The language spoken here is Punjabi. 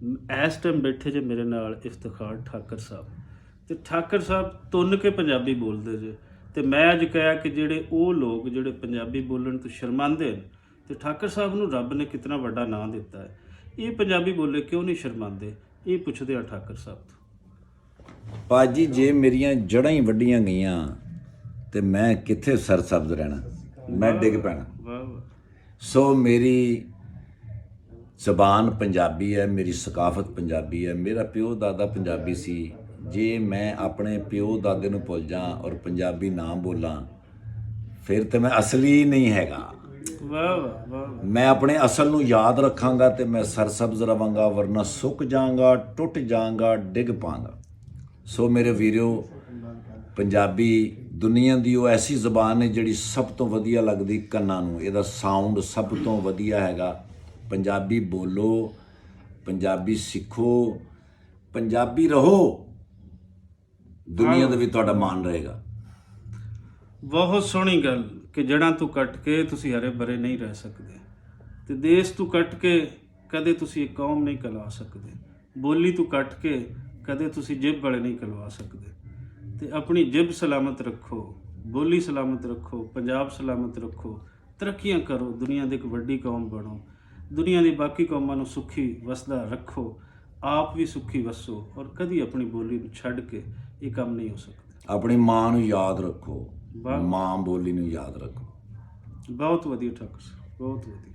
ਇਸ ਟਾਈਮ ਬੈਠੇ ਜੇ ਮੇਰੇ ਨਾਲ ਇਫਤਖਾਰ ਠਾਕਰ ਸਾਹਿਬ, ਤੇ ਠਾਕਰ ਸਾਹਿਬ ਤੁੰਨ ਕੇ ਪੰਜਾਬੀ ਬੋਲਦੇ ਜੇ। ਤੇ ਮੈਂ ਅੱਜ ਕਿਹਾ ਕਿ ਜਿਹੜੇ ਉਹ ਲੋਕ ਜਿਹੜੇ ਪੰਜਾਬੀ ਬੋਲਣ ਤੋਂ ਸ਼ਰਮਾਉਂਦੇ ਨੇ, ਤੇ ਠਾਕਰ ਸਾਹਿਬ ਨੂੰ ਰੱਬ ਨੇ ਕਿਤਨਾ ਵੱਡਾ ਨਾਂ ਦਿੱਤਾ ਹੈ, ਇਹ ਪੰਜਾਬੀ ਬੋਲੇ ਕਿਉਂ ਨਹੀਂ ਸ਼ਰਮਾਉਂਦੇ? ਇਹ ਪੁੱਛਦੇ ਆ ਠਾਕਰ ਸਾਹਿਬ ਤੋਂ। ਭਾਜੀ ਜੇ ਮੇਰੀਆਂ ਜੜ੍ਹਾਂ ਹੀ ਵੱਢੀਆਂ ਗਈਆਂ ਤੇ ਮੈਂ ਕਿੱਥੇ ਸਰਸਬਜ਼ ਰਹਿਣਾ, ਮੈਂ ਡਿੱਗ ਪੈਣਾ। ਵਾਹ ਵਾਹ। ਸੋ ਮੇਰੀ ਜ਼ਬਾਨ ਪੰਜਾਬੀ ਹੈ, ਮੇਰੀ ਸਕਾਫਤ ਪੰਜਾਬੀ ਹੈ, ਮੇਰਾ ਪਿਓ ਦਾਦਾ ਪੰਜਾਬੀ ਸੀ। ਜੇ ਮੈਂ ਆਪਣੇ ਪਿਓ ਦਾਦੇ ਨੂੰ ਭੁੱਲ ਜਾਂ ਔਰ ਪੰਜਾਬੀ ਨਾ ਬੋਲਾਂ ਫਿਰ ਤੇ ਮੈਂ ਅਸਲੀ ਨਹੀਂ ਹੈਗਾ। ਵਾਹ ਵਾਹ ਵਾਹ। ਮੈਂ ਆਪਣੇ ਅਸਲ ਨੂੰ ਯਾਦ ਰੱਖਾਂਗਾ ਤੇ ਮੈਂ ਸਰਸਬਜ਼ ਰਵਾਂਗਾ, ਵਰਨਾ ਸੁੱਕ ਜਾਵਾਂਗਾ, ਟੁੱਟ ਜਾਵਾਂਗਾ, ਡਿੱਗ ਪਾਂਗਾ। ਸੋ ਮੇਰੇ ਵੀਰੋ, ਪੰਜਾਬੀ ਦੁਨੀਆ ਦੀ ਉਹ ਐਸੀ ਜ਼ਬਾਨ ਹੈ ਜਿਹੜੀ ਸਭ ਤੋਂ ਵਧੀਆ ਲੱਗਦੀ ਕੰਨਾਂ ਨੂੰ, ਇਹਦਾ ਸਾਊਂਡ ਸਭ ਤੋਂ ਵਧੀਆ ਹੈਗਾ। ਪੰਜਾਬੀ ਬੋਲੋ, ਪੰਜਾਬੀ ਸਿੱਖੋ, ਪੰਜਾਬੀ ਰਹੋ, ਦੁਨੀਆ ਦੇ ਵਿੱਚ ਤੁਹਾਡਾ ਮਾਣ ਰਹੇਗਾ। ਬਹੁਤ ਸੋਹਣੀ ਗੱਲ ਕਿ ਜੜ੍ਹਾਂ ਤੋਂ ਕੱਟ ਕੇ ਤੁਸੀਂ ਹਰੇ ਭਰੇ ਨਹੀਂ ਰਹਿ ਸਕਦੇ, ਤੇ ਦੇਸ਼ ਤੋਂ ਕੱਟ ਕੇ ਕਦੇ ਤੁਸੀਂ ਇੱਕ ਕੌਮ ਨਹੀਂ ਕਹਿਲਾ ਸਕਦੇ, ਬੋਲੀ ਤੋਂ ਕੱਟ ਕੇ ਕਦੇ ਤੁਸੀਂ ਜਿਬ ਵਾਲੇ ਨਹੀਂ ਕਹਿਲਵਾ ਸਕਦੇ। ਤੇ ਆਪਣੀ ਜਿਬ ਸਲਾਮਤ ਰੱਖੋ, ਬੋਲੀ ਸਲਾਮਤ ਰੱਖੋ, ਪੰਜਾਬ ਸਲਾਮਤ ਰੱਖੋ, ਤਰੱਕੀਆਂ ਕਰੋ, ਦੁਨੀਆ ਦੀ ਇੱਕ ਵੱਡੀ ਕੌਮ ਬਣੋ, ਦੁਨੀਆ ਦੀ ਬਾਕੀ ਕੌਮਾਂ ਨੂੰ ਸੁਖੀ ਵਸਦਾ ਰੱਖੋ, ਆਪ ਵੀ ਸੁਖੀ ਵਸੋ, ਔਰ ਕਦੀ ਆਪਣੀ ਬੋਲੀ ਨੂੰ ਛੱਡ ਕੇ ਇਹ ਕੰਮ ਨਹੀਂ ਹੋ ਸਕਦਾ। ਆਪਣੀ ਮਾਂ ਨੂੰ ਯਾਦ ਰੱਖੋ, ਮਾਂ ਬੋਲੀ ਨੂੰ ਯਾਦ ਰੱਖੋ। ਬਹੁਤ ਵਧੀਆ ਠਾਕੁਰ ਸਾਹਿਬ, ਬਹੁਤ ਵਧੀਆ।